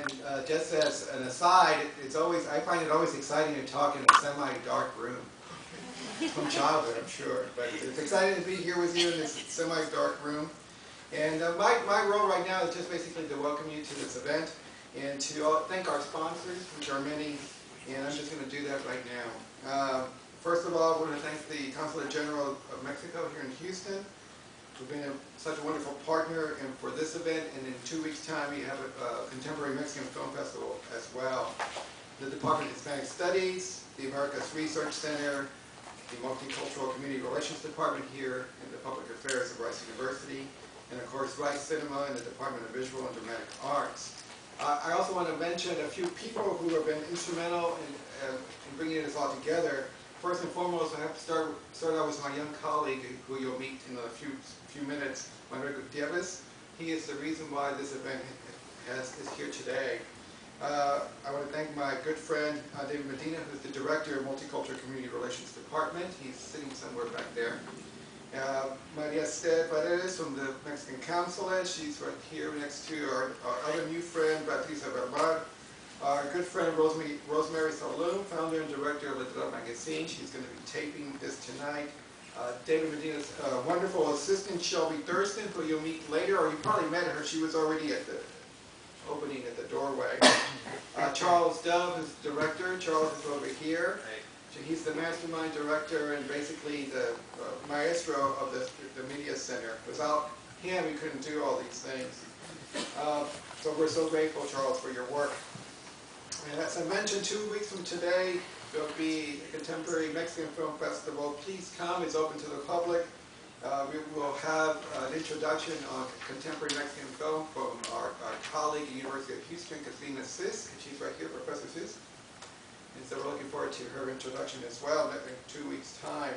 And just as an aside, I find it always exciting to talk in a semi-dark room. From childhood, I'm sure. But it's exciting to be here with you in this semi-dark room. And my role right now is just basically to welcome you to this event and to thank our sponsors, which are many, and I'm just going to do that right now. First of all, I want to thank the Consulate General of Mexico here in Houston, who've been such a wonderful partner and for this event, and in 2 weeks' time we have a Contemporary Mexican Film Festival as well. The Department of Hispanic Studies, the Americas Research Center, the Multicultural Community Relations Department here in the Public Affairs of Rice University, and of course Rice Cinema and the Department of Visual and Dramatic Arts. I also want to mention a few people who have been instrumental in bringing this all together. First and foremost, I have to start out with my young colleague who you'll meet in a few minutes, Manuel Gutierrez. He is the reason why this event is here today. I want to thank my good friend David Medina, who's the Director of Multicultural Community Relations Department. He's sitting somewhere back there. Maria Esther Paredes from the Mexican Consulate. She's right here next to our other new friend, Patricia Bermar. Our good friend Rosemary Saloom, founder and director of Letra Magazine. She's going to be taping this tonight. David Medina's wonderful assistant, Shelby Thurston, who you'll meet later, or you probably met her. She was already at the opening at the doorway. Charles Dove is the director. Charles is over here. He's the mastermind director and basically the maestro of the media center. Without him, we couldn't do all these things. So we're so grateful, Charles, for your work. And as I mentioned, 2 weeks from today, there'll be a Contemporary Mexican Film Festival. Please come. It's open to the public. We will have an introduction on contemporary Mexican film from our colleague at the University of Houston, Katrina Sis. She's right here, Professor Sis. And so we're looking forward to her introduction as well in 2 weeks' time.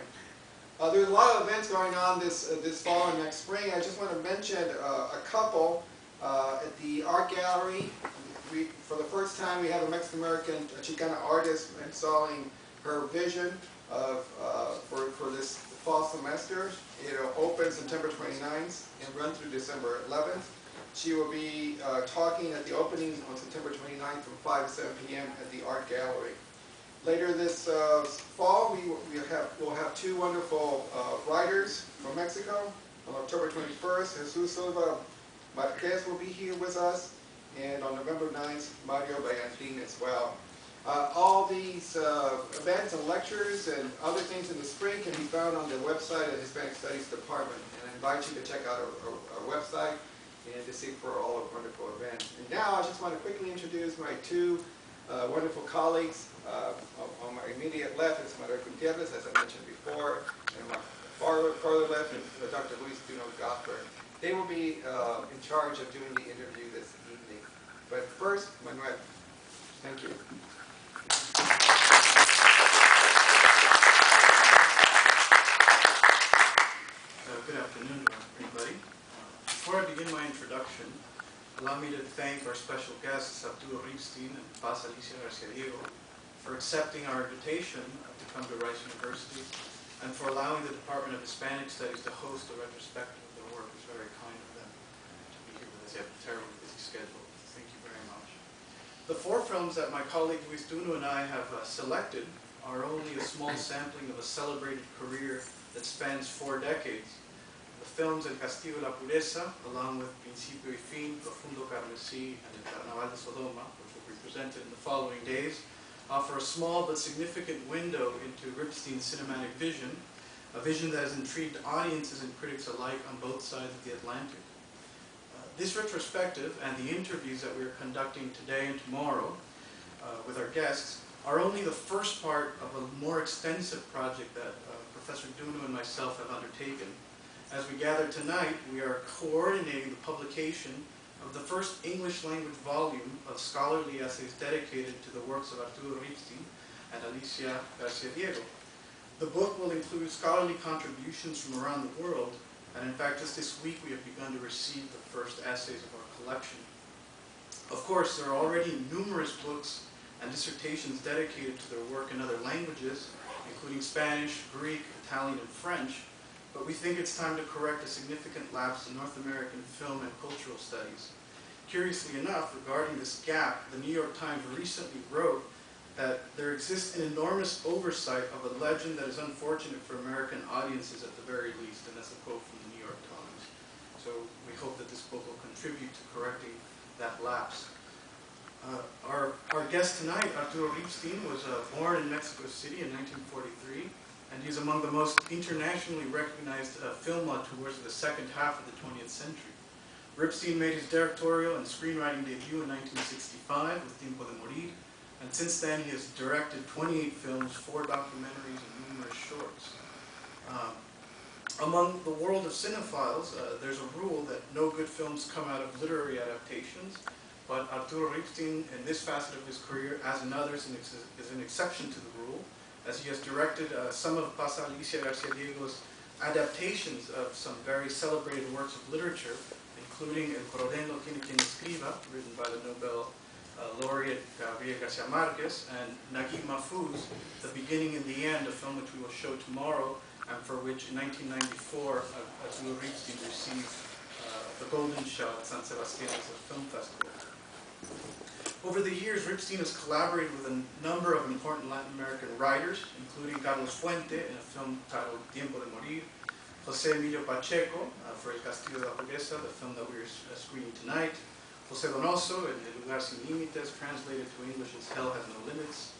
There's a lot of events going on this fall and next spring. I just want to mention a couple. At the Art Gallery, for the first time, we have a Mexican-American Chicana artist installing her vision for this fall semester. It'll open September 29th and run through December 11th. She will be talking at the opening on September 29th from 5 to 7 p.m. at the Art Gallery. Later this fall, we'll have two wonderful writers from Mexico. On October 21st, Jesus Silva Marquez will be here with us, and on November 9th, Mario Vallantin as well. All these events and lectures and other things in the spring can be found on the website of the Hispanic Studies Department. And I invite you to check out our website and to see for all our wonderful events. And now I just want to quickly introduce my two wonderful colleagues. On my immediate left is Manuel Gutierrez, as I mentioned before, and my farther left is Dr. Duno and Manuel. They will be in charge of doing the interview this evening. But first, Manuel, thank you. Good afternoon, everybody. Before I begin my introduction, allow me to thank our special guests, Arturo Ripstein and Paz Alicia Garcia Diego, for accepting our invitation to come to Rice University and for allowing the Department of Hispanic Studies to host a retrospective of their work. It's very kind of them to be here with us. They have a terribly busy schedule. Thank you very much. The four films that my colleague Luis Duno and I have selected are only a small sampling of a celebrated career that spans 4 decades. The films El Castillo y la Pureza, along with Principio y Fin, Profundo Carmesí, and El Carnaval de Sodoma, which will be presented in the following days, offer a small but significant window into Ripstein's cinematic vision, a vision that has intrigued audiences and critics alike on both sides of the Atlantic. This retrospective and the interviews that we are conducting today and tomorrow with our guests are only the first part of a more extensive project that Professor Duno and myself have undertaken. As we gather tonight, we are coordinating the publication of the first English-language volume of scholarly essays dedicated to the works of Arturo Ripstein and Alicia Garcia Diego. The book will include scholarly contributions from around the world, and in fact, just this week we have begun to receive the first essays of our collection. Of course, there are already numerous books and dissertations dedicated to their work in other languages, including Spanish, Greek, Italian, and French, but we think it's time to correct a significant lapse in North American film and cultural studies. Curiously enough, regarding this gap, the New York Times recently wrote that there exists an enormous oversight of a legend that is unfortunate for American audiences at the very least, and that's a quote from the New York Times. So we hope that this book will contribute to correcting that lapse. Our guest tonight, Arturo Ripstein, was born in Mexico City in 1943, and he's among the most internationally recognized film auteurs of the second half of the 20th century. Ripstein made his directorial and screenwriting debut in 1965 with Tiempo de Morir, and since then he has directed 28 films, 4 documentaries, and numerous shorts. Among the world of cinephiles, there's a rule that no good films come out of literary adaptations, but Arturo Ripstein, in this facet of his career, as in others, is an exception to the rule, as he has directed some of Paz Alicia García Diego's adaptations of some very celebrated works of literature, including El Coronel no tiene quien escriba, written by the Nobel laureate Gabriel García Márquez, and Naguib Mahfouz, The Beginning and the End, a film which we will show tomorrow, and for which in 1994 Arturo Ripstein received the Golden Shell at San Sebastian's Film Festival. Over the years, Ripstein has collaborated with a number of important Latin American writers, including Carlos Fuente in a film titled Tiempo de Morir, José Emilio Pacheco for El Castillo de la Pobreza, the film that we are screening tonight, José Donoso in El Lugar Sin Límites, translated to English as Hell Has No Limits,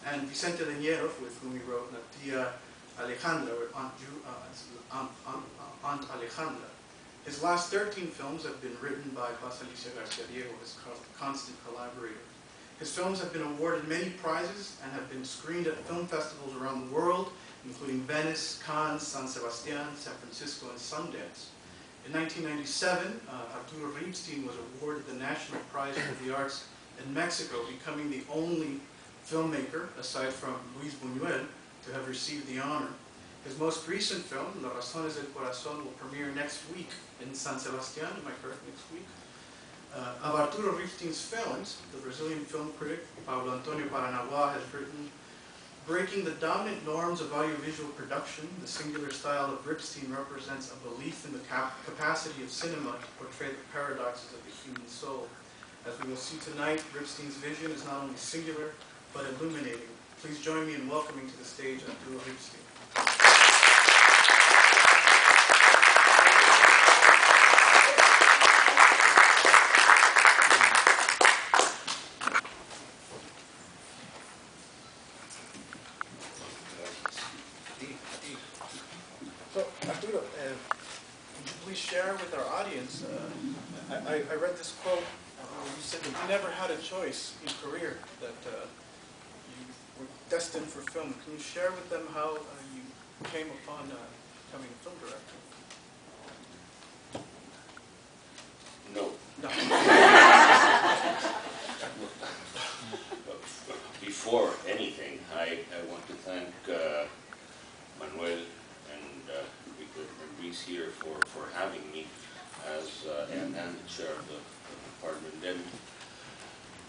and Vicente Leñero, with whom he wrote La Tía Alejandra, or Aunt Alejandra. His last 13 films have been written by Paz Alicia García Diego, his constant collaborator. His films have been awarded many prizes and have been screened at film festivals around the world, including Venice, Cannes, San Sebastián, San Francisco, and Sundance. In 1997, Arturo Ripstein was awarded the National Prize for the Arts in Mexico, becoming the only filmmaker, aside from Luis Buñuel, to have received the honor. His most recent film, Las Razones del Corazón, will premiere next week in San Sebastián, am I correct, next week? Of Arturo Ripstein's films, the Brazilian film critic Pablo Antonio Paranaguá has written, breaking the dominant norms of audiovisual production, the singular style of Ripstein represents a belief in the capacity of cinema to portray the paradoxes of the human soul. As we will see tonight, Ripstein's vision is not only singular, but illuminating. Please join me in welcoming to the stage Arturo Ripstein. So, Arturo, would you please share with our audience, I read this quote where you said that you never had a choice in career, that you were destined for film. Can you share with them how you came upon becoming a film director? No. No. Before anything, I want to thank Manuel and Reese here for having me as and the chair of the department. And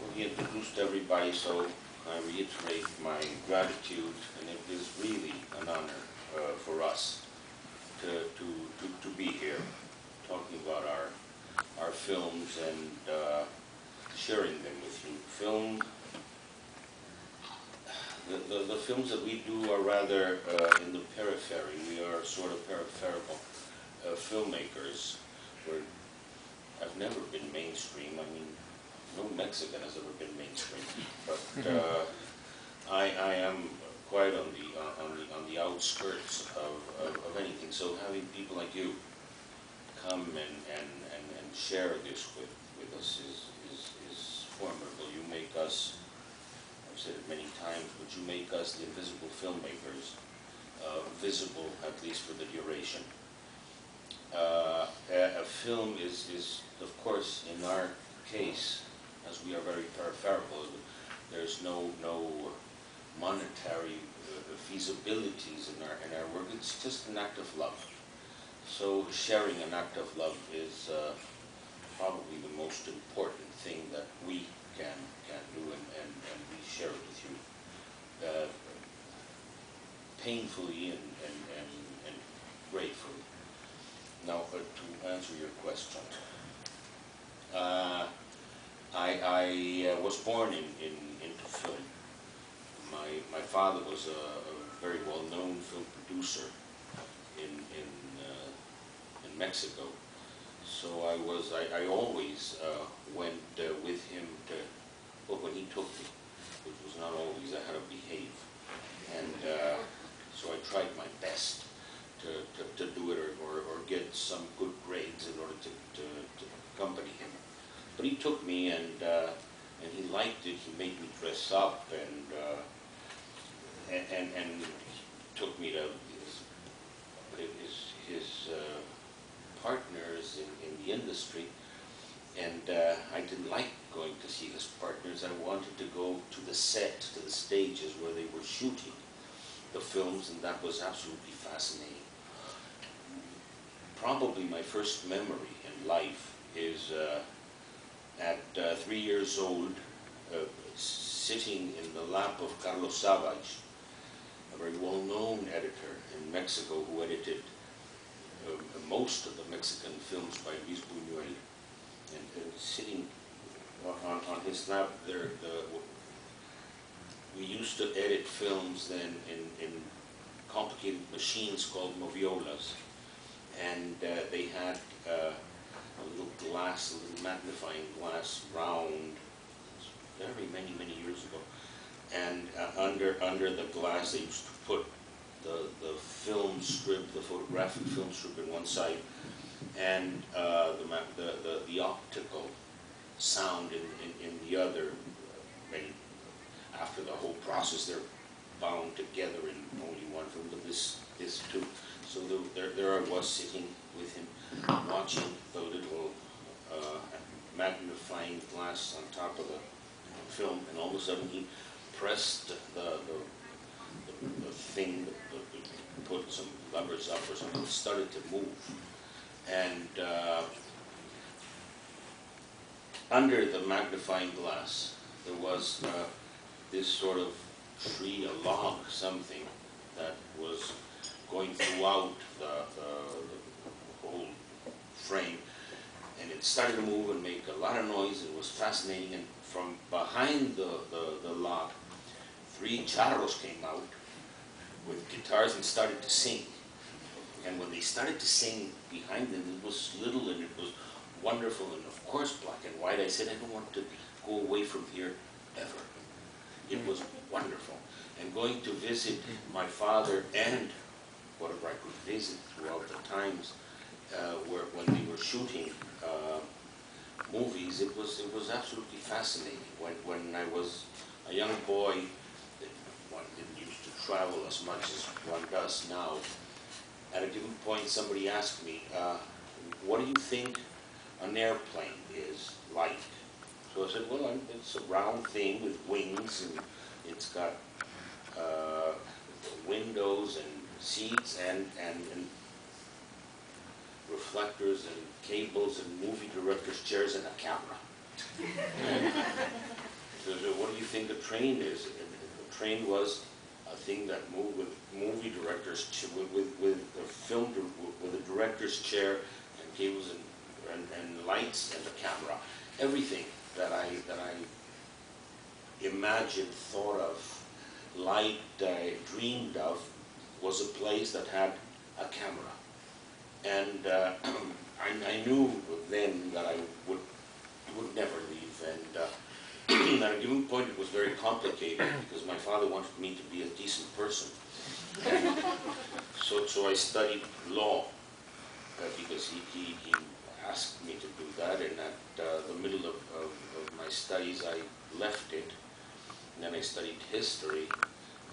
well, he introduced everybody, so I reiterate my gratitude, and it is really an honor for us to be here, talking about our films and sharing them with you. The films that we do are rather in the periphery. We are sort of peripheral filmmakers. I've never been mainstream. I mean, no Mexican has ever been mainstream. But I am quite on the outskirts of anything. So having people like you come and share this with us is formidable. You make us, I've said it many times, but you make us the invisible filmmakers, visible at least for the duration. A film is, of course, in our case, as we are very peripheral, there's no monetary feasibilities in our work. It's just an act of love. So sharing an act of love is probably the most important thing that we can do, and we share it with you painfully and gratefully. Now, to answer your question, I was born into film. My father was a very well-known film producer in Mexico. So I always went with him to, well, when he took me, which was not always, I had to behave. And so I tried my best to do it or get some good grades in order to accompany him. But he took me and he liked it. He made me dress up and took me to his partners in the industry, and I didn't like going to see his partners. I wanted to go to the set, to the stages where they were shooting the films, and that was absolutely fascinating. Probably my first memory in life is at 3 years old, sitting in the lap of Carlos Savage, a very well-known editor in Mexico who edited most of the Mexican films by Luis Buñuel, and sitting on his lap there. We used to edit films then in complicated machines called moviolas, and they had a little glass, a little magnifying glass, round, very many years ago, and under the glass they used to put the film strip, the photographic film strip in one side, and the optical sound in the other. After the whole process, they're bound together in only one film, but this too. So there I was sitting with him, watching the little magnifying glass on top of the film, and all of a sudden he pressed the thing, put some levers up or something, it started to move. And under the magnifying glass, there was this sort of tree, a log, something that was going throughout the whole frame. And it started to move and make a lot of noise. It was fascinating. And from behind the log, 3 charros came out with guitars and started to sing. And when they started to sing behind them, it was little and it was wonderful, and of course black and white. I said, I don't want to go away from here ever. It was wonderful. And going to visit my father and whatever I could visit throughout the times when they were shooting movies, it was absolutely fascinating. When I was a young boy, one didn't used to travel as much as one does now. At a given point, somebody asked me, what do you think an airplane is like? So I said, well, it's a round thing with wings, and it's got windows and seats and reflectors and cables and movie director's chairs and a camera. So what do you think a train is? And a train was a thing that moved with movie directors, with a film, with a director's chair and cables and lights and a camera. Everything that I imagined, thought of, liked, dreamed of, was a place that had a camera. And I knew then that I would never leave. And at a given point it was very complicated because my father wanted me to be a decent person. So I studied law because he asked me to do that, and at the middle of my studies I left it. And then I studied history,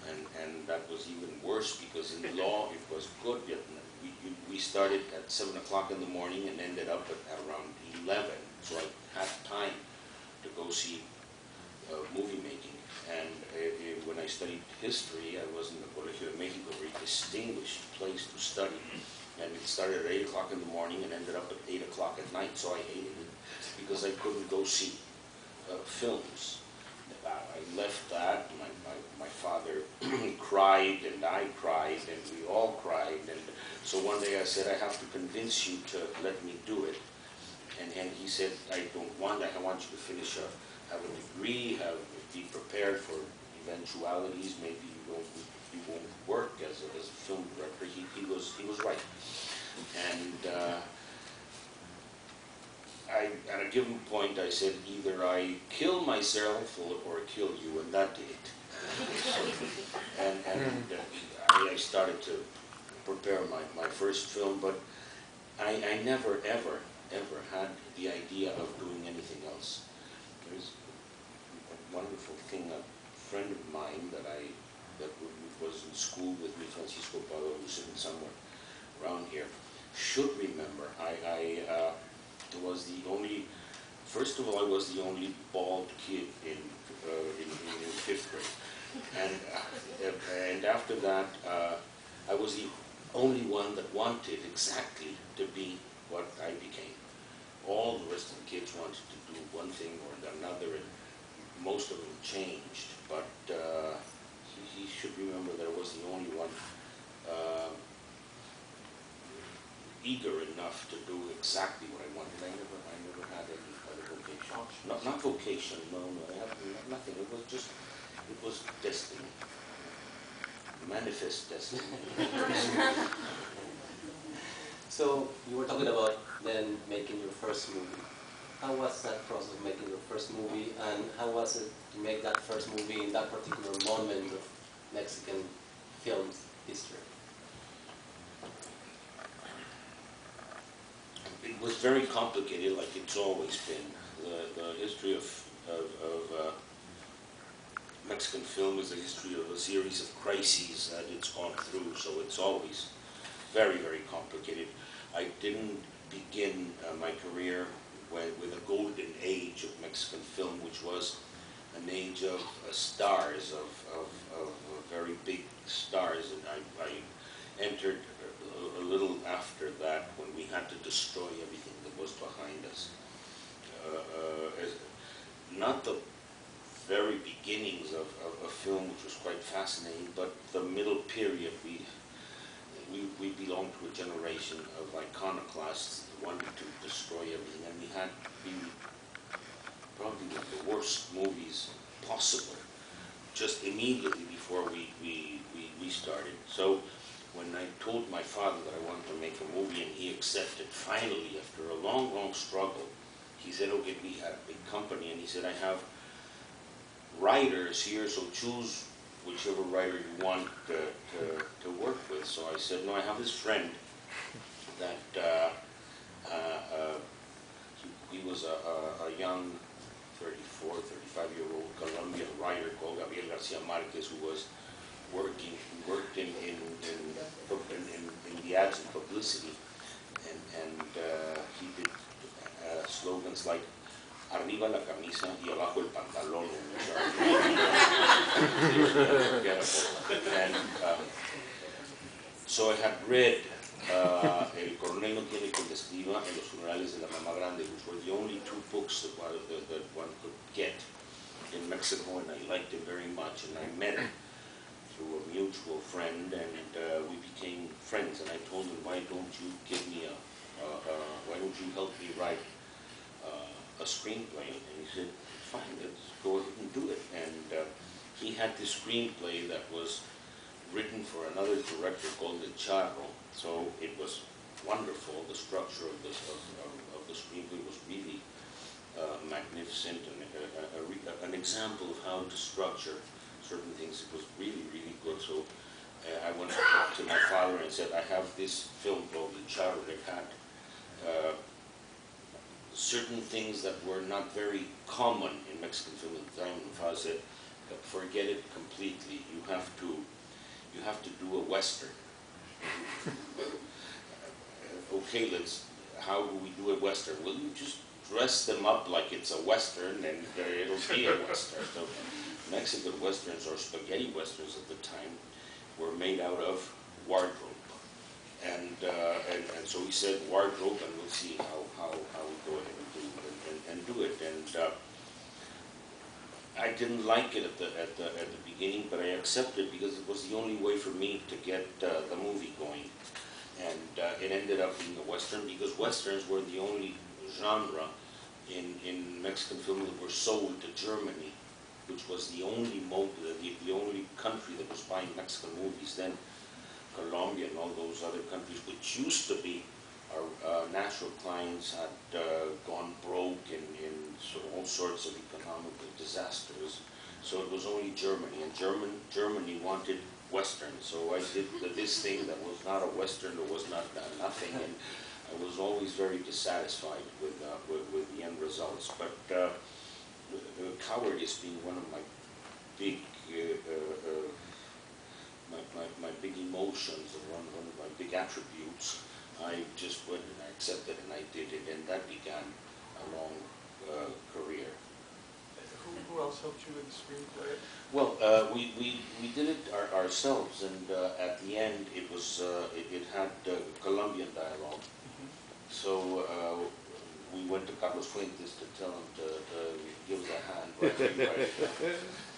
and that was even worse because in law it was good. We started at 7 o'clock in the morning and ended up at around 11, so I had time to go see movie making. And when I studied history, I was in the Colegio de Mexico, a very distinguished place to study. And it started at 8 o'clock in the morning and ended up at 8 o'clock at night, so I hated it because I couldn't go see films. I left that, my father cried and I cried and we all cried, and so one day I said, I have to convince you to let me do it. And he said, I don't want that, I want you to finish have a degree, be prepared for eventualities. Maybe you won't work as a film director. He was right, and at a given point I said, either I kill myself or kill you, and that did it. I started to prepare my first film, but I never ever had the idea of doing anything else. There's a wonderful thing, a friend of mine that was in school with me, Francisco Pado, who's sitting somewhere around here, should remember. First of all, I was the only bald kid in 5th grade, and after that, I was the only one that wanted exactly to be what I became. All the rest of the kids wanted to do one thing or another, and most of them changed. But he should remember that I was the only one eager enough to do exactly what I wanted. I never had any other vocation. Not vocation, no, I had nothing. It was destiny. Manifest destiny. So you were talking about then making your first movie. How was that process of making your first movie, and how was it to make that first movie in that particular moment of Mexican film history? It was very complicated, like it's always been. The history of Mexican film is a history of a series of crises that it's gone through, so it's always very, very complicated. I didn't begin my career with a golden age of Mexican film, which was an age of stars, of very big stars, and I entered a little after that, when we had to destroy everything that was behind us. Not the very beginnings of film, which was quite fascinating, but the middle period. We belonged to a generation of iconoclasts who wanted to destroy everything, and we had probably one of the worst movies possible just immediately before we started. So when I told my father that I wanted to make a movie, and he accepted finally after a long, long struggle, he said, okay, we had a big company, and he said, I have writers here, so choose whichever writer you want to work with. So I said, no, I have this friend that he was a young 34, 35-year-old Colombian writer called Gabriel Garcia Marquez, who worked in the ads and publicity, and he did slogans like arriba la camisa y abajo el pantalón. And so I had read El Coronel no tiene quien le escriba and Los funerales de la mamá grande, which were the only two books that one could get in Mexico, and I liked it very much, and I met him through a mutual friend, and we became friends, and I told him, why don't you give me why don't you help me write a screenplay? And he said, fine, let's go ahead and do it. And he had this screenplay that was written for another director called the Charro, so it was wonderful. The structure of the screenplay was really magnificent, and an example of how to structure certain things. It was really, really good. So I went up to my father and said, I have this film called the Charro that had certain things that were not very common in Mexican film at the time. And my father said, forget it completely. You have to do a Western. Okay, how do we do a Western? Well, you just dress them up like it's a Western, and it'll be a Western. So Mexican Westerns, or spaghetti Westerns at the time, were made out of wardrobe. And so he said wardrobe, and we'll see how we go ahead and do it. And I didn't like it at the beginning, but I accepted because it was the only way for me to get the movie going. And it ended up being a Western, because Westerns were the only genre in Mexican film that were sold to Germany, which was the only the only country that was buying Mexican movies then. Colombia and all those other countries, which used to be our natural clients, had gone broke in all sorts of economical disasters. So it was only Germany, and Germany wanted Western. So I did this thing that was not a Western, or was not nothing, and I was always very dissatisfied with the end results. But cowardice being one of my big my big emotions, and one of my big attributes, I just went and I accepted and I did it, and that began a long career. Who else helped you with the screenplay? Well, we did it ourselves, and at the end it was it had Colombian dialogue. So we went to Carlos Fuentes to tell him to give us a hand.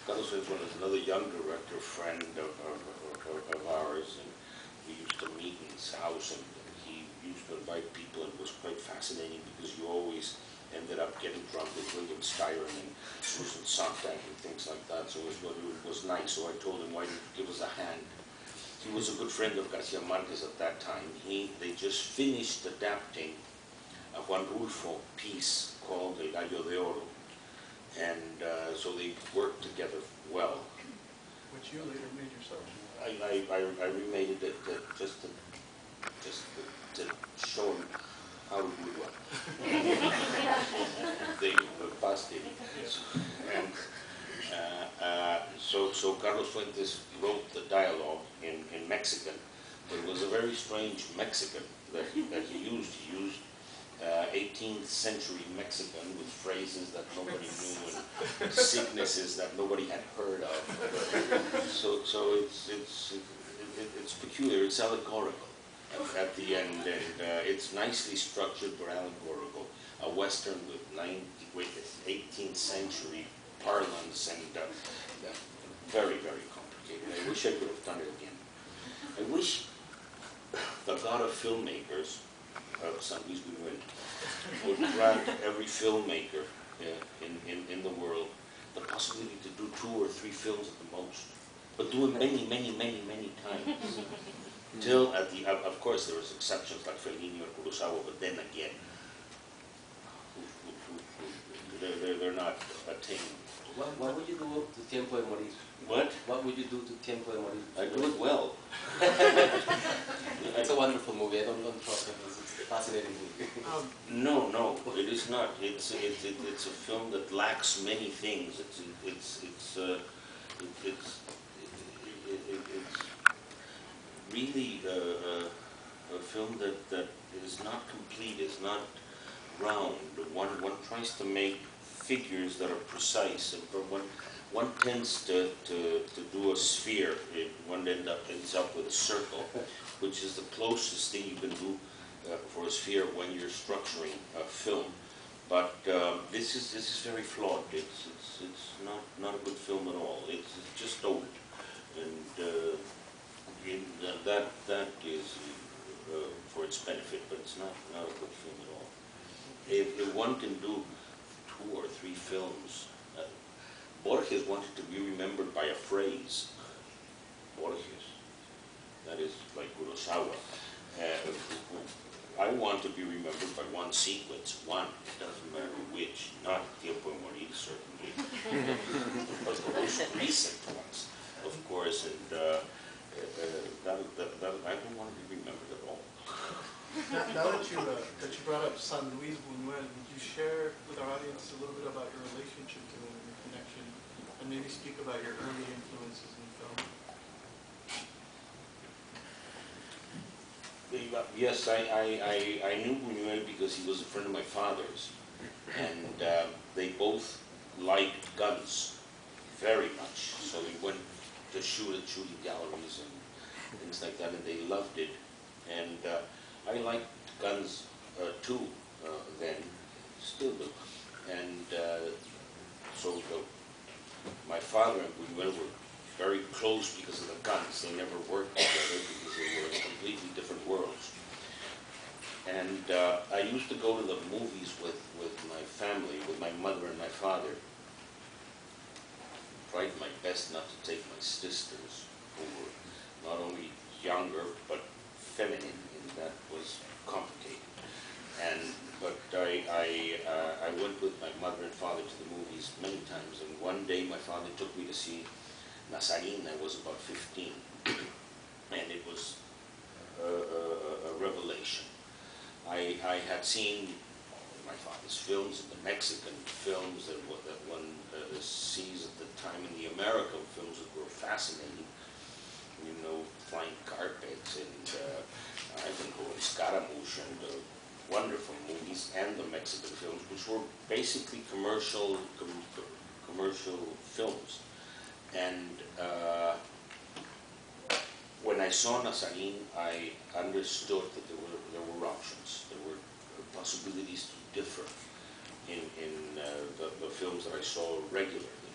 Carlos Fuentes was another young director, friend of ours, and we used to meet in his house, and he used to invite people, and it was quite fascinating because you always ended up getting drunk with William Styron and Susan Sontag and things like that. So it was nice. So I told him, why don't you give us a hand? He was a good friend of Garcia Marquez at that time. They just finished adapting a Juan Rulfo piece called El Gallo de Oro, and so they worked together well. Which you later made yourself. I remade it just to show him how to do it. They passed it. And so Carlos Fuentes wrote the dialogue in Mexican, but it was a very strange Mexican that he used. He used 18th century Mexican with phrases that nobody knew and sicknesses that nobody had heard of. So it's peculiar. It's allegorical at the end, and it's nicely structured but allegorical. A Western with 18th century parlance, and very, very complicated. I wish I could have done it again. I wish the God of filmmakers, San Luis Buñuel, would grant every filmmaker in the world the possibility to do 2 or 3 films at the most, but do it many, many, many, many times. Till at the, of course, there was exceptions like Fellini or Kurosawa, but then again, they're not attainable. What would you do to Tiempo de Morir? What? What would you do to Tiempo de Morir? I do it well. It's a wonderful movie. I don't trust it. It's a fascinating movie. No, it is not. It's a film that lacks many things. It's really a film that is not complete. Is not round. One tries to make figures that are precise, and one tends to do a sphere. One ends up with a circle, which is the closest thing you can do for a sphere when you're structuring a film. But this is very flawed. It's not a good film at all. It's just old, and that is for its benefit, but it's not a good film at all. If one can do 2 or 3 films. Borges wanted to be remembered by a phrase. Borges. That is like Kurosawa. I want to be remembered by one sequence. One. It doesn't matter which. Not Tiempo de Morir, certainly. But the most recent ones, of course. And I don't want to be remembered at all. Now that you brought up San Luis Buñuel, would you share with our audience a little bit about your relationship to him and your connection, and maybe speak about your early influences in film? Yes, I knew Buñuel because he was a friend of my father's, and they both liked guns very much. So we went to shoot at shooting galleries and things like that, and they loved it. And I liked guns too then, still do. And so my father and Buñuel were very close because of the guns. They never worked together because they were in completely different worlds. And I used to go to the movies with my my family, with my mother and my father, tried my best not to take my sisters, who were not only younger but feminine, and that was complicated. But I went with my mother and father to the movies many times, and one day my father took me to see Nazarin. I was about 15, and it was a revelation. I had seen my father's films and the Mexican films that one sees at the time, and the American films that were fascinating. You know, Flying Carpets and Ivanhoe and Scaramouche and wonderful movies, and the Mexican films, which were basically commercial films. And when I saw Nazarin, I understood that there were options, there were possibilities to differ in the films that I saw regularly.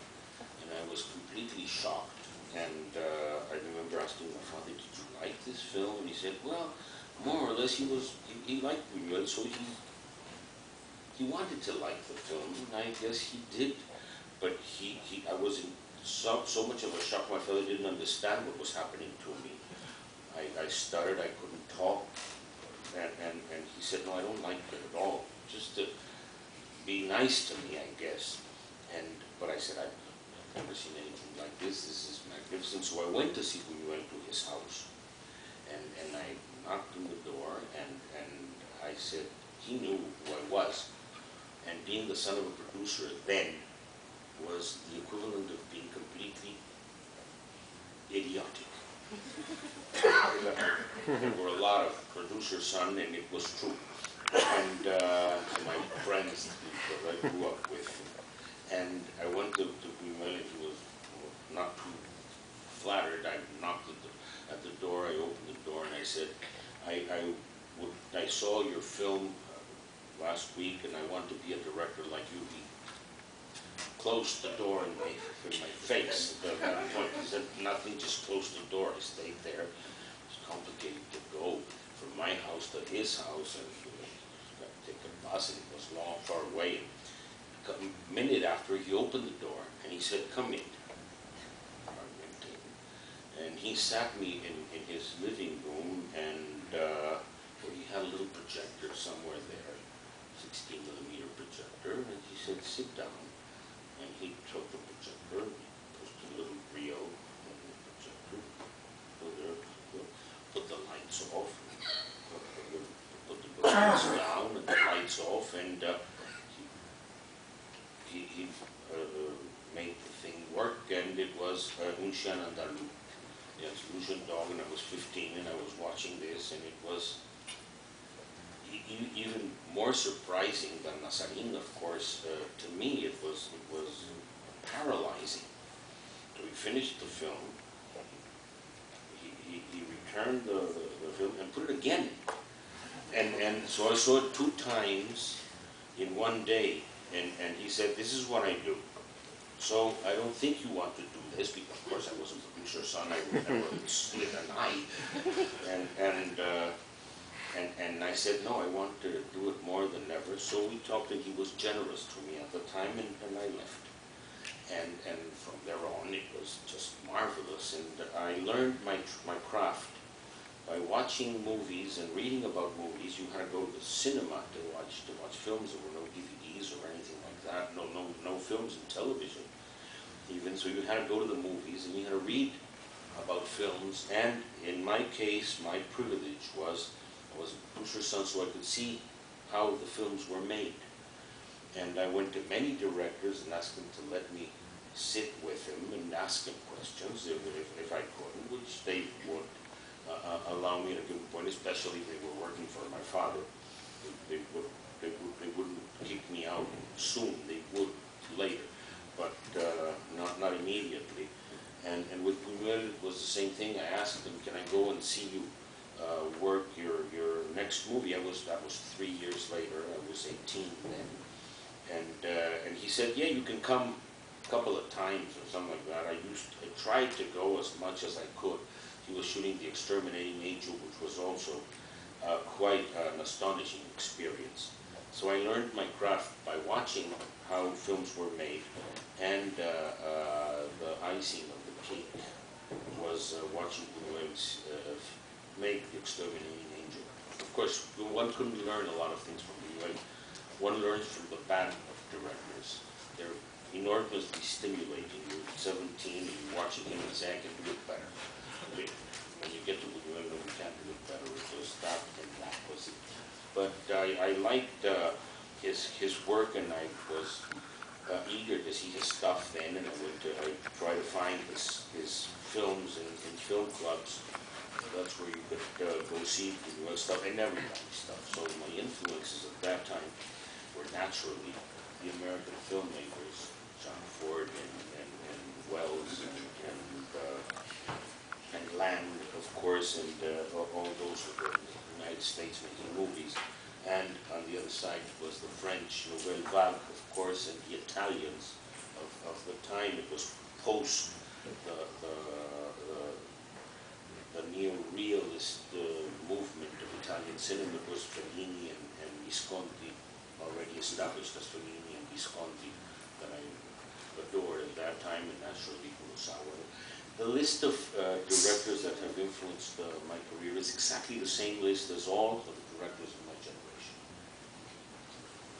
And I was completely shocked. And I remember asking my father, "Did you like this film?" And he said, "Well, more or less, he liked Buñuel, so he wanted to like the film, and I guess he did. But I was in so much of a shock. My father didn't understand what was happening to me. I stuttered, I couldn't talk, and he said, "No, I don't like it at all. Just to be nice to me, I guess." But I said, "I've never seen anything like this. This is magnificent." So I went to see Buñuel to his house, and I knocked on the door, and I said, he knew who I was, and being the son of a producer then was the equivalent of being completely idiotic. There were a lot of producer son, and it was true. And my friends that I grew up with. And I went to Buñuel, and he was not too flattered. I knocked at the door, I opened the door, and I said, I saw your film last week, and I want to be a director like you." He closed the door in my face at that point. He said, "Nothing, just close the door." I stayed there. It was complicated to go from my house to his house, and I had to take a bus, and it was long, far away. A minute after, he opened the door, and he said, "Come in." I went in, and he sat me in his living room, and where he had a little projector somewhere there, 16mm projector, and he said, "Sit down." And he took the projector, and he pushed a little reel on the projector, put the lights off, put the lights down and the lights off, and he made the thing work, and it was Un Chien Andalou. Yes, Lucian Dog, and I was 15, and I was watching this, and it was even more surprising than Nazarin, of course. To me, it was paralyzing. So we finished the film. He returned the film and put it again. And so I saw it 2 times in one day. And he said, "This is what I do. So I don't think you want to do this," because of course I wasn't a producer's son. I would never slit an eye. And I said, "No, I want to do it more than ever." So we talked, and he was generous to me at the time, and I left. And from there on, it was just marvelous. And I learned my craft by watching movies and reading about movies. You had to go to the cinema to watch films. There were no DVDs or anything like that. No films and television even. So you had to go to the movies, and you had to read about films. And in my case, my privilege was I was a producer's son, so I could see how the films were made. And I went to many directors and asked them to let me sit with him and ask him questions if I could, which they would allow me at a given point, especially if they were working for my father. They wouldn't kick me out soon. They would later, but not immediately. And with Buñuel, it was the same thing. I asked him, "Can I go and see you work your next movie?" That was 3 years later. I was 18 then. And he said, "Yeah, you can come a couple of times," or something like that. I tried to go as much as I could. He was shooting The Exterminating Angel, which was also quite an astonishing experience. So I learned my craft by watching how films were made, and the icing of the cake was watching Buñuel's make The Exterminating Angel. Of course, one couldn't learn a lot of things from Buñuel. One learns from the band of directors. They're enormously stimulating. You're 17 and you're watching him and say, I can do it better. Okay. When you get to Buñuel, no, you can't do it better. It was that and that was it. But I liked his work, and I was eager to see his stuff then, and I try to find his films in film clubs. That's where you could go see Buñuel stuff and everybody's stuff. So my influences at that time were naturally the American filmmakers, John Ford and Wells and Land, of course, and all those were the United States making movies. And on the other side was the French Nouvelle Vague, of course, and the Italians of the time. It was post the neo-realist movement of Italian cinema. It was Fellini and Visconti, already established as Fellini and Visconti, that I adored at that time, and naturally Kurosawa. The list of directors that have influenced my career is exactly the same list as all of the directors of my generation.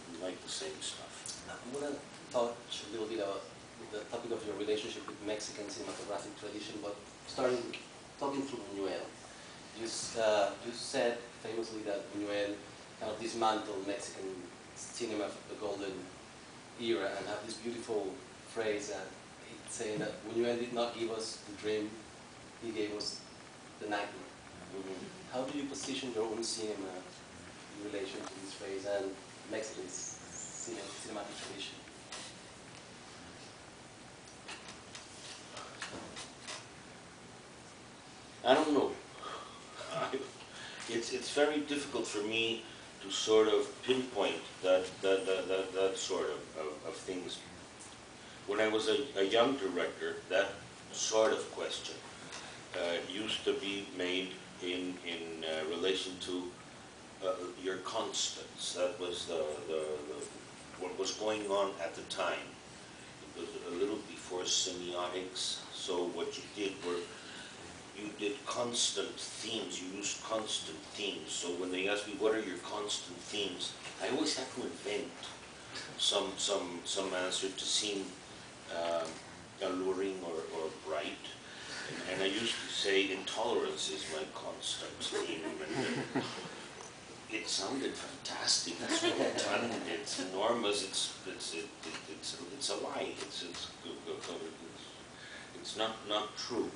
We like the same stuff. I want to touch a little bit about the topic of your relationship with Mexican cinematographic tradition, but talking through Buñuel. You said famously that Buñuel kind of dismantled Mexican cinema of the golden era, and have this beautiful phrase saying that Buñuel did not give us the dream, he gave us the nightmare. Mm-hmm. How do you position your own cinema in relation to this phrase and Mexican's cinematic tradition? I don't know. It's very difficult for me to sort of pinpoint that sort of things. When I was a young director, that sort of question used to be made in relation to your constants. That was what was going on at the time. It was a little before semiotics. So what you did were you did constant themes. You used constant themes. So when they asked me what are your constant themes, I always had to invent some answer to seem alluring or bright. And I used to say intolerance is my constant theme. And it sounded fantastic. It's rotund. It's enormous. It's a lie. It's not true.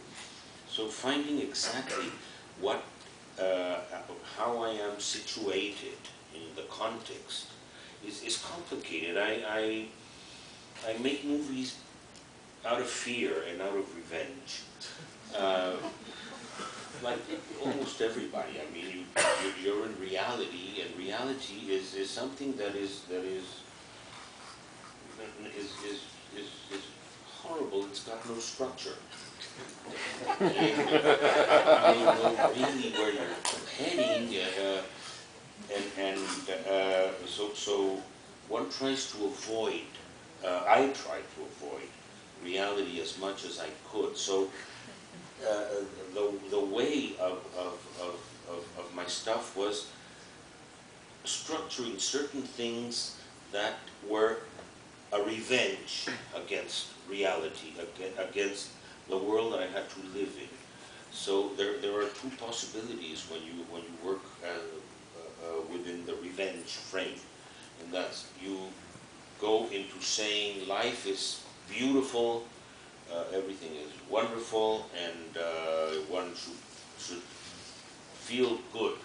So finding exactly what, how I am situated in the context is complicated. I make movies out of fear and out of revenge. Like almost everybody. I mean, you're in reality, and reality is something that is horrible. It's got no structure. You don't know really where you're heading, so one tries to avoid. I tried to avoid reality as much as I could. So the way of my stuff was structuring certain things that were a revenge against reality, against the world that I had to live in. So there are two possibilities when you work within the revenge frame, and that's you go into saying life is beautiful, everything is wonderful, and one should feel good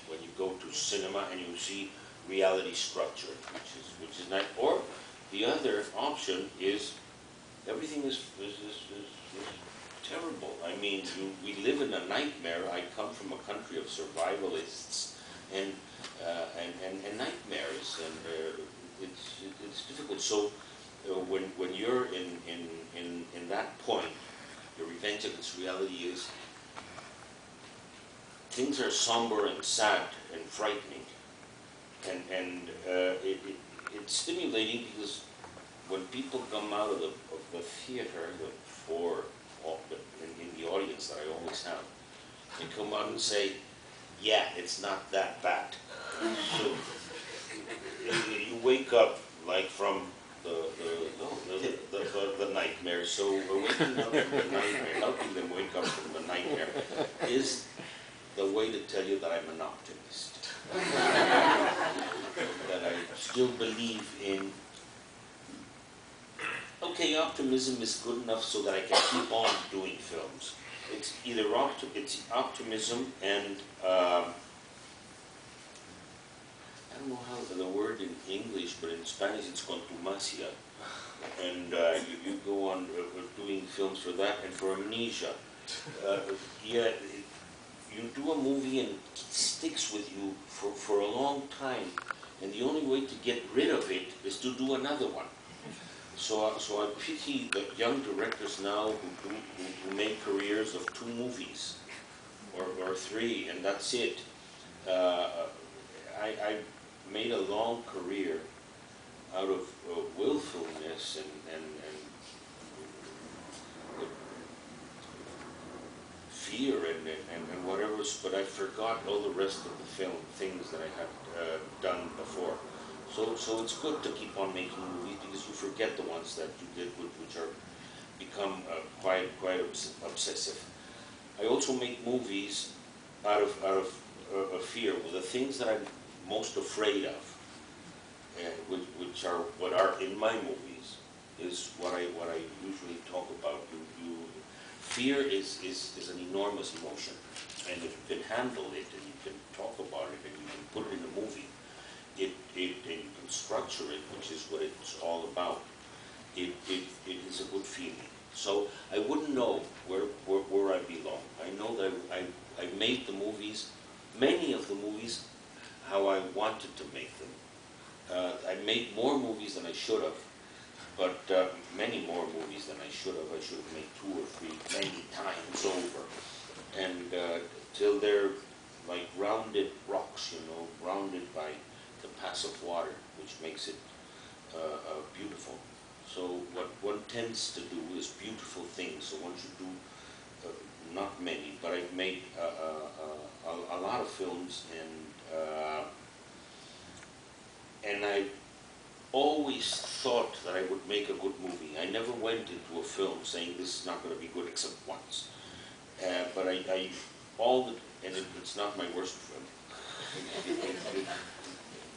when you go to cinema and you see reality structured, which is nice. Or the other option is everything is terrible. I mean, we live in a nightmare. I come from a country of survivalists and nightmares, and it's difficult. So when you're in that point, the revenge against reality is things are somber and sad and frightening, It's stimulating because when people come out of the theater, in the audience that I always have, they come out and say, yeah, it's not that bad. So you wake up like from the nightmare. So waking up from the nightmare, helping them wake up from the nightmare is the way to tell you that I'm an optimist. That I still believe in, okay, optimism is good enough so that I can keep on doing films. It's either it's optimism and I don't know how the word in English, but in Spanish it's contumacia. And you go on doing films for that and for amnesia. Yeah, you do a movie and it sticks with you for a long time, and the only way to get rid of it is to do another one. So I pity the young directors now who make careers of 2 movies or 3, and that's it. I made a long career out of willfulness and fear and whatever, but I forgot all the rest of the things that I had done before. So it's good to keep on making movies because you forget the ones that you did, which are become quite obsessive. I also make movies out of fear. Well, the things that I'm most afraid of, which are what are in my movies, is what I usually talk about. Fear is an enormous emotion, and if you can handle it and you can talk about it and you can put it in a movie, and you can structure it, which is what it's all about, it is a good feeling. So I wouldn't know where I belong. I know that I made the movies, many of the movies, how I wanted to make them. I made more movies than I should have, but many more movies than I should have. I should have made 2 or 3 many times over, and till they're like rounded rocks, rounded by the pass of water, which makes it beautiful. So what one tends to do is beautiful things. So one should do not many, but I've made a lot of films, and I always thought that I would make a good movie. I never went into a film saying this is not going to be good except once. But it's not my worst film.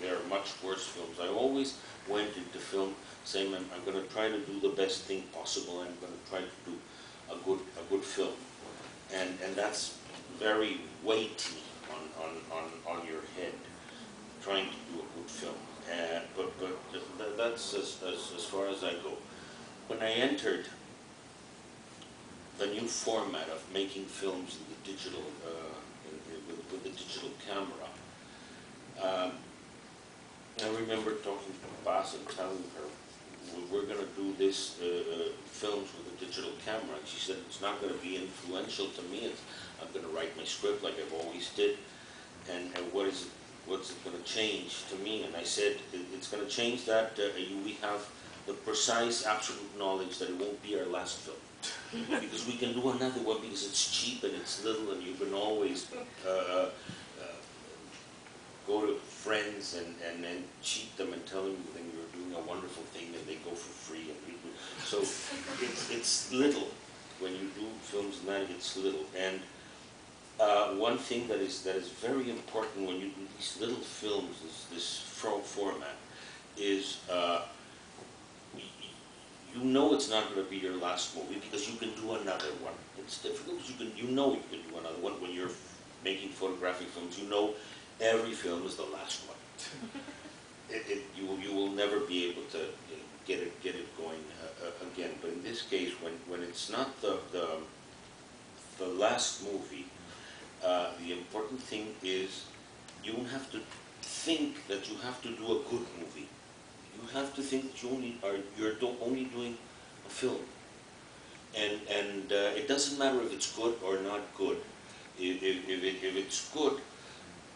There are much worse films. I always went into film saying I'm going to try to do the best thing possible. I'm going to try to do a good film, and that's very weighty on your head, trying to do a good film. But that's as far as I go. When I entered the new format of making films in the digital, with the digital camera, I remember talking to Bas and telling her, we're going to do this films with a digital camera. And she said, it's not going to be influential to me. I'm going to write my script like I've always did. And what's it going to change to me? And I said, it's going to change that we have the precise, absolute knowledge that it won't be our last film. Because we can do another one because it's cheap and it's little, and you can always go to friends and then cheat them and tell them that you're doing a wonderful thing and they go for free. So it's little. When you do films in that, it's little. And one thing that is very important when you do these little films, this format, is you know it's not going to be your last movie because you can do another one. It's difficult because you know you can do another one. When you're making photographic films, you know every film is the last one. You will never be able to get it going again. But in this case, when it's not the last movie, the important thing is you don't have to think that you have to do a good movie. You have to think that you're only doing a film, and it doesn't matter if it's good or not good. If it's good,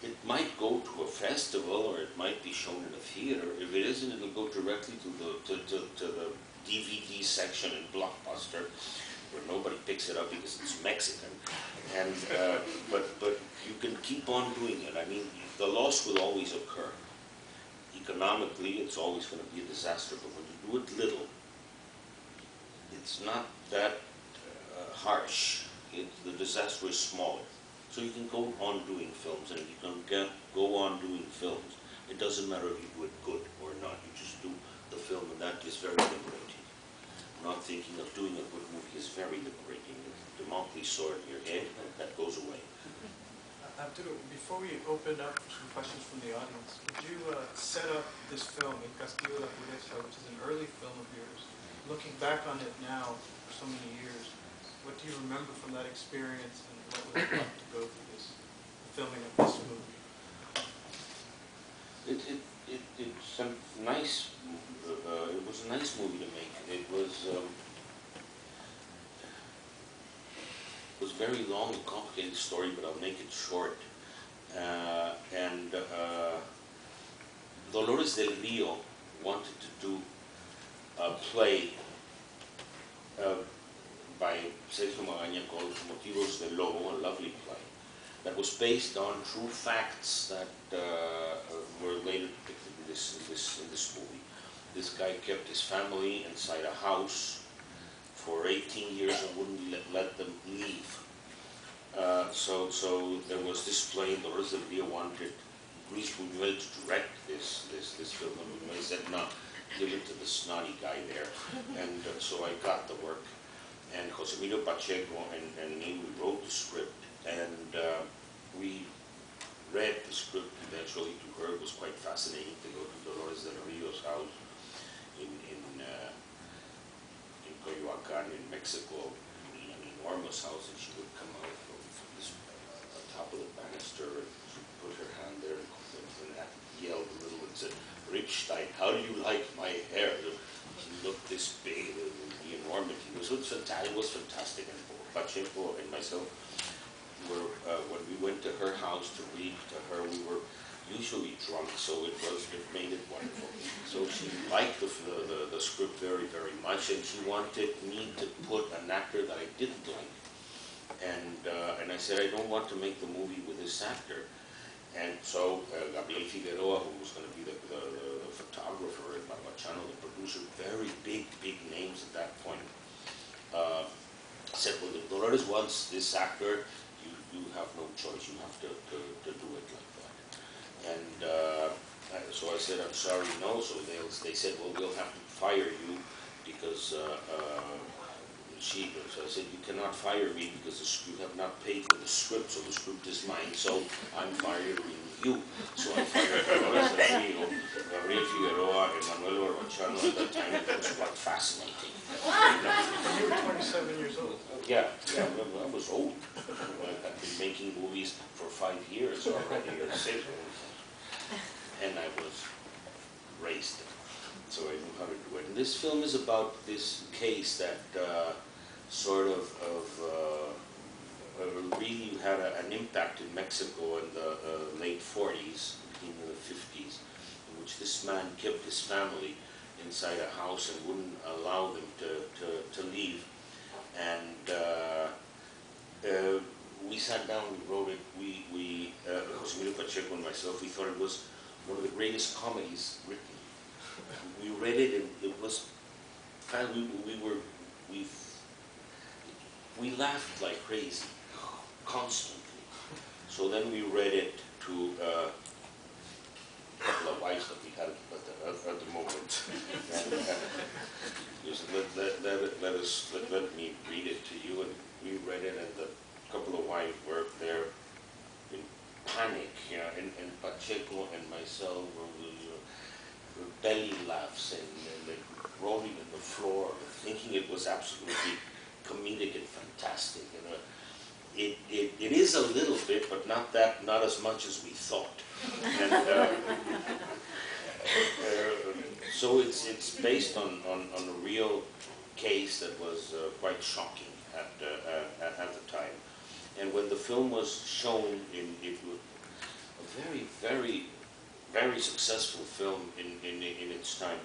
it might go to a festival or it might be shown in a theater. If it isn't, it'll go directly to the DVD section in Blockbuster, where nobody picks it up because it's Mexican. And but you can keep on doing it. I mean, the loss will always occur. Economically, it's always going to be a disaster. But when you do it little, it's not that harsh. The disaster is smaller. So you can go on doing films, and you can go on doing films. It doesn't matter if you do it good or not. You just do the film, and that is very liberating. Not thinking of doing a good movie is very liberating. The Damocles sword in your head, that goes away. Arturo, before we open up some questions from the audience, would you set up this film, El Castillo de la Pureza, which is an early film of yours? Looking back on it now, for so many years, what do you remember from that experience, and what was it like to go through this, the filming of this movie? It's a nice. It was a nice movie to make. It was very long and complicated story, but I'll make it short. Dolores del Rio wanted to do a play by Sergio Magaña called Motivos del Lobo, a lovely play, that was based on true facts that were later depicted in this movie. This guy kept his family inside a house for 18 years and wouldn't let them leave. So there was this play, and Dolores del Rio wanted Luis Buñuel to direct this film, and Buñuel said, no, give it to the snotty guy there. And so I got the work. And José Emilio Pacheco and me, we wrote the script, and we read the script eventually to her. It was quite fascinating to go to Dolores del Rio's house in Coyoacán, in Mexico, an enormous house, and she would come out from this on top of the banister, and she put her hand there and yelled a little and said, "Ripstein, how do you like my hair?" He looked this big, the enormity. It was fantastic. And Pacheco and myself were, when we went to her house to read to her, we were usually drunk, so it made it wonderful. So she liked the script very, very much, and she wanted me to put an actor that I didn't like. And I said, I don't want to make the movie with this actor. And so Gabriel Figueroa, who was going to be the photographer, and Barbachano, the producer, very big names at that point, said, well, if Dolores wants this actor, you have no choice. You have to do it like that. And so I said, I'm sorry, no. So they said, well, we'll have to fire you because so I said, you cannot fire me because you have not paid for the script, so the script is mine, so I'm firing you. So I fired Dolores del Rio, Gabriel Figueroa, and Manuel Gutierrez. At that time, it was quite fascinating. And you were 27 years old. Yeah, I was old. I've been making movies for 5 years already, or 6. And I was raised, so I knew how to do it. And this film is about this case that really had an impact in Mexico in the late 40s, beginning of the 50s, in which this man kept his family inside a house and wouldn't allow them to leave. And we sat down, we wrote it, José Emilio Pacheco and myself, we thought it was one of the greatest comedies written. We read it, and it was, we laughed like crazy, constantly. So then we read it to a couple of wives that we had at the moment. And let me read it to you. And we read it, and the couple of wives were there in panic, and Pacheco and myself were belly laughs and rolling on the floor, thinking it was absolutely comedic and fantastic. It is a little bit, but not as much as we thought. And so it's based on a real case that was quite shocking at the time. And when the film was shown, a very, very, very successful film in its time.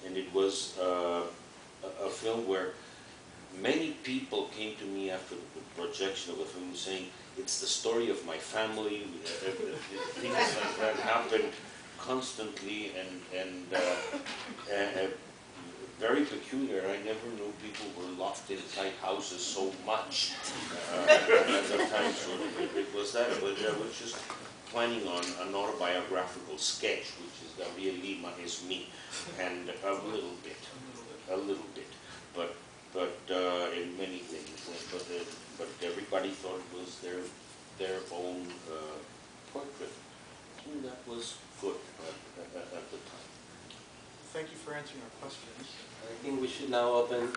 And it was a film where many people came to me after the projection of the film saying, it's the story of my family, things like that happened constantly and very peculiar. I never knew people were locked in tight houses so much at the time. So it was that, but I was just planning on an autobiographical sketch, which is Gabriel Lima is me, and a little bit, but in many things. But everybody thought it was their own portrait, and that was good at the time. Thank you for answering our questions. I think we should now open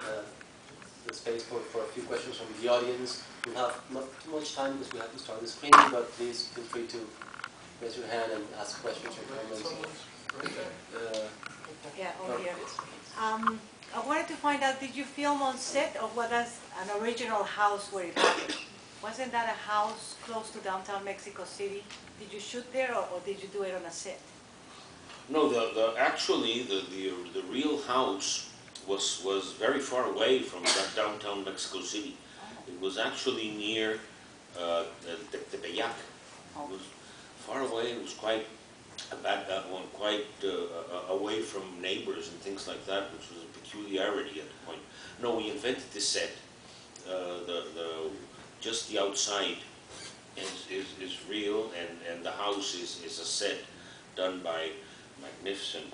the space for a few questions from the audience. We have not too much time because we have to start the screening, but please feel free to raise your hand and ask questions or comments. Yeah, over here. I wanted to find out, did you film on set or was that an original house where it happened? Wasn't that a house close to downtown Mexico City? Did you shoot there or did you do it on a set? No, actually the real house was very far away from downtown Mexico City. It was actually near Tepeyac. It was far away. It was quite away from neighbors and things like that, which was a peculiarity at the point. No, we invented this set. Just the outside is real, and the house is a set done by magnificent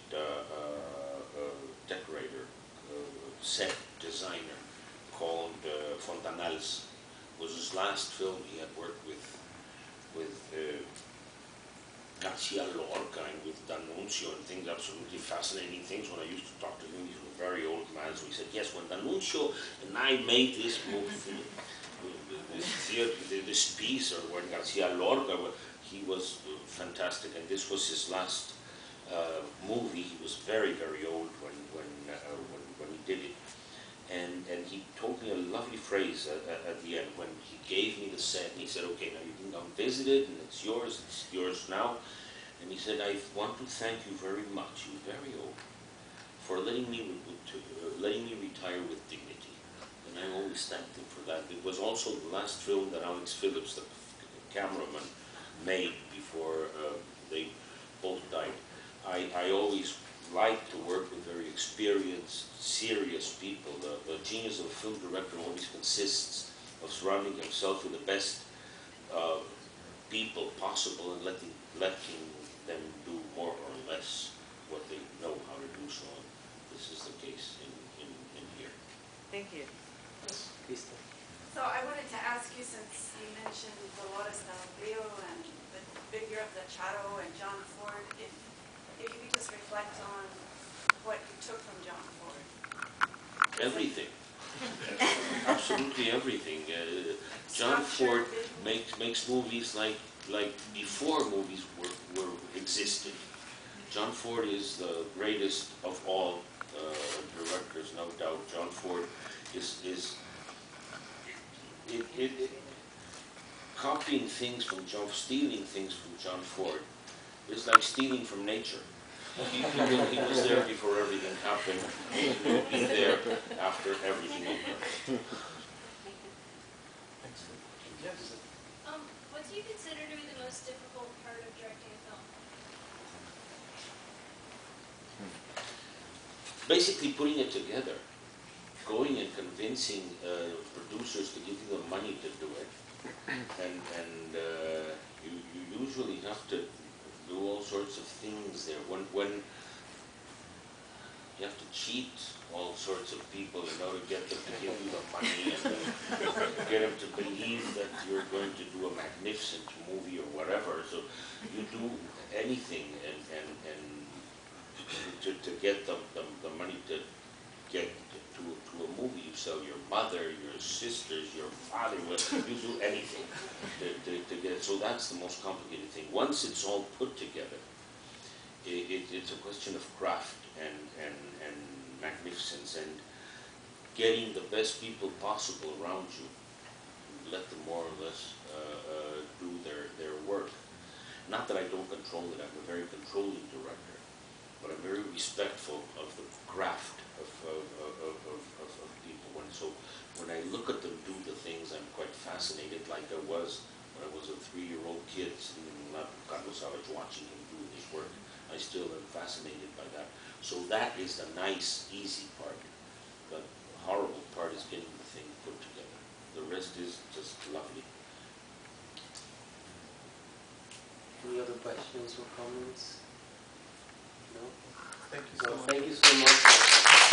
decorator, set designer called Fontanals. It was his last film. He had worked with Garcia Lorca and with D'Annunzio and things, absolutely fascinating things. When I used to talk to him, he was a very old man, so he said, yes, when D'Annunzio and I made this movie, this piece, or when Garcia Lorca, he was fantastic, and this was his last movie. He was very, very old when he did it. And he told me a lovely phrase at the end when he gave me the set, and he said, okay, now you can come visit it, and it's yours now. And he said, I want to thank you very much, you're very old, for letting me retire with dignity. And I always thanked him for that. It was also the last film that Alex Phillips, the cameraman, made before they both died. I always like to work with very experienced, serious people. The genius of a film director always consists of surrounding himself with the best people possible and letting them do more or less what they know how to do. So this is the case in here. Thank you. Krista. So I wanted to ask you, since you mentioned Dolores del Rio and the figure of the Charo and John Ford, if you could just reflect on what you took from John Ford. Everything. Absolutely everything. John Ford makes movies like before movies were existed. John Ford is the greatest of all directors, no doubt. John Ford is copying things from stealing things from John Ford. It's like stealing from nature. He was there before everything happened. He will be there after everything occurred. Yes. What do you consider to be the most difficult part of directing a film? Basically putting it together. Going and convincing producers to give you the money to do it. And you usually have to do all sorts of things there. When you have to cheat all sorts of people in order to get them to give you the money and get them to believe that you're going to do a magnificent movie or whatever. So you do anything and to get the money to get to a movie. You sell your mother, your sisters, your father, you do anything to get it. So that's the most complicated thing. Once it's all put together, it's a question of craft and magnificence and getting the best people possible around you. Let them more or less do their work. Not that I don't control it, I'm a very controlling director, but I'm very respectful of the craft of people. And so when I look at them do the things, I'm quite fascinated, like I was when I was a 3-year-old kid sitting in Carlos Savage watching him do his work. I still am fascinated by that. So that is the nice, easy part. The horrible part is getting the thing put together. The rest is just lovely. Any other questions or comments? No? Thank you so much. Thank you so much.